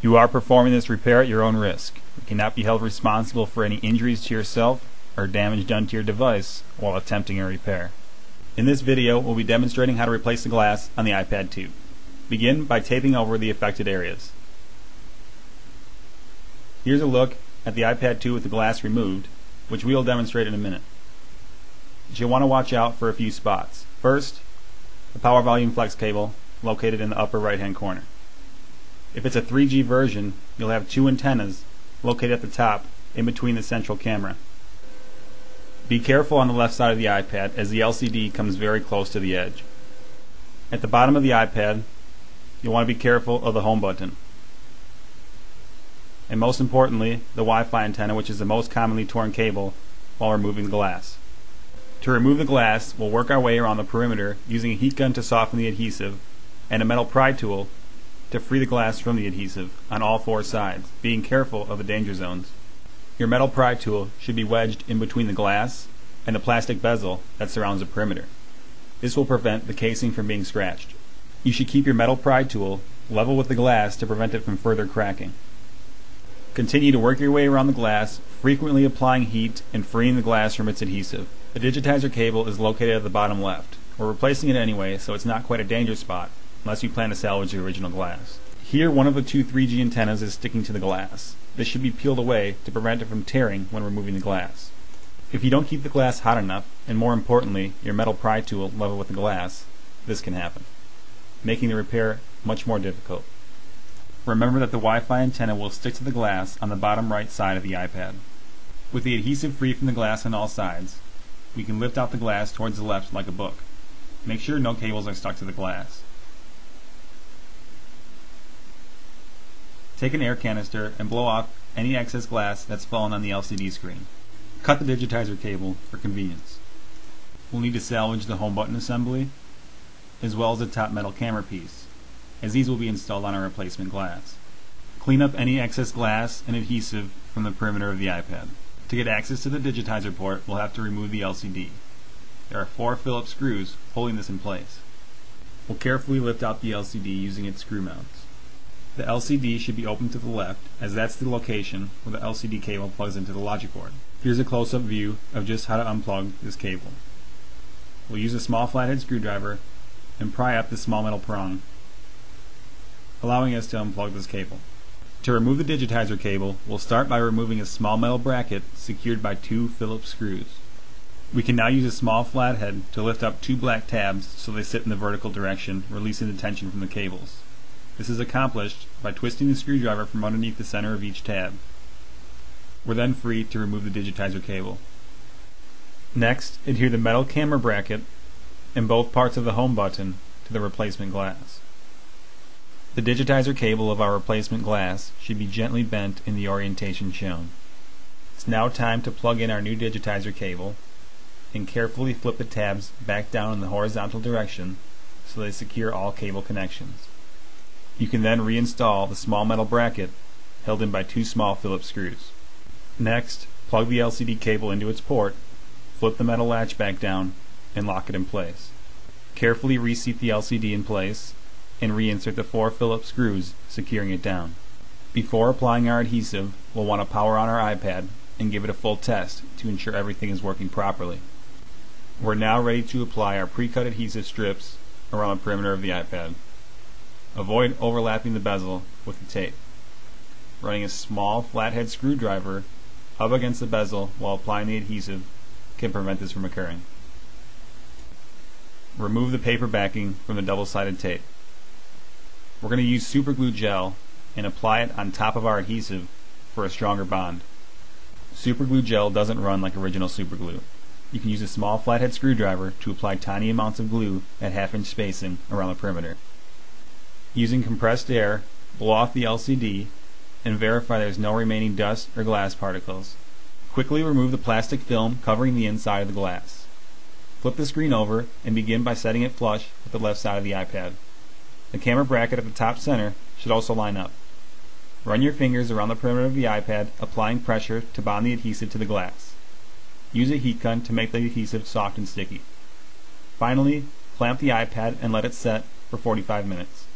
You are performing this repair at your own risk. You cannot be held responsible for any injuries to yourself or damage done to your device while attempting a repair. In this video, we'll be demonstrating how to replace the glass on the iPad 2. Begin by taping over the affected areas. Here's a look at the iPad 2 with the glass removed, which we will demonstrate in a minute. But you'll want to watch out for a few spots. First, the power volume flex cable located in the upper right hand corner. If it's a 3G version, you'll have two antennas located at the top in between the central camera. Be careful on the left side of the iPad as the LCD comes very close to the edge. At the bottom of the iPad, you'll want to be careful of the home button. And most importantly, the Wi-Fi antenna, which is the most commonly torn cable while removing the glass. To remove the glass, we'll work our way around the perimeter using a heat gun to soften the adhesive and a metal pry tool to free the glass from the adhesive on all four sides, being careful of the danger zones. Your metal pry tool should be wedged in between the glass and the plastic bezel that surrounds the perimeter. This will prevent the casing from being scratched. You should keep your metal pry tool level with the glass to prevent it from further cracking. Continue to work your way around the glass, frequently applying heat and freeing the glass from its adhesive. The digitizer cable is located at the bottom left. We're replacing it anyway, so it's not quite a danger spot, unless you plan to salvage the original glass. Here, one of the two 3G antennas is sticking to the glass. This should be peeled away to prevent it from tearing when removing the glass. If you don't keep the glass hot enough, and more importantly, your metal pry tool level with the glass, this can happen, making the repair much more difficult. Remember that the Wi-Fi antenna will stick to the glass on the bottom right side of the iPad. With the adhesive free from the glass on all sides, we can lift out the glass towards the left like a book. Make sure no cables are stuck to the glass. Take an air canister and blow off any excess glass that's fallen on the LCD screen. Cut the digitizer cable for convenience. We'll need to salvage the home button assembly as well as the top metal camera piece, as these will be installed on our replacement glass. Clean up any excess glass and adhesive from the perimeter of the iPad. To get access to the digitizer port, we'll have to remove the LCD. There are 4 Phillips screws holding this in place. We'll carefully lift out the LCD using its screw mounts. The LCD should be open to the left, as that's the location where the LCD cable plugs into the logic board. Here's a close-up view of just how to unplug this cable. We'll use a small flathead screwdriver and pry up the small metal prong, allowing us to unplug this cable. To remove the digitizer cable, we'll start by removing a small metal bracket secured by 2 Phillips screws. We can now use a small flathead to lift up 2 black tabs so they sit in the vertical direction, releasing the tension from the cables. This is accomplished by twisting the screwdriver from underneath the center of each tab. We're then free to remove the digitizer cable. Next, adhere the metal camera bracket and both parts of the home button to the replacement glass. The digitizer cable of our replacement glass should be gently bent in the orientation shown. It's now time to plug in our new digitizer cable and carefully flip the tabs back down in the horizontal direction so they secure all cable connections. You can then reinstall the small metal bracket held in by 2 small Phillips screws. Next, plug the LCD cable into its port, flip the metal latch back down, and lock it in place. Carefully reseat the LCD in place and reinsert the 4 Phillips screws, securing it down. Before applying our adhesive, we'll want to power on our iPad and give it a full test to ensure everything is working properly. We're now ready to apply our pre-cut adhesive strips around the perimeter of the iPad. Avoid overlapping the bezel with the tape. Running a small flathead screwdriver up against the bezel while applying the adhesive can prevent this from occurring. Remove the paper backing from the double-sided tape. We're going to use super glue gel and apply it on top of our adhesive for a stronger bond. Super glue gel doesn't run like original super glue. You can use a small flathead screwdriver to apply tiny amounts of glue at 1/2-inch spacing around the perimeter. Using compressed air, blow off the LCD and verify there's no remaining dust or glass particles. Quickly remove the plastic film covering the inside of the glass. Flip the screen over and begin by setting it flush with the left side of the iPad. The camera bracket at the top center should also line up. Run your fingers around the perimeter of the iPad, applying pressure to bond the adhesive to the glass. Use a heat gun to make the adhesive soft and sticky. Finally, clamp the iPad and let it set for 45 minutes.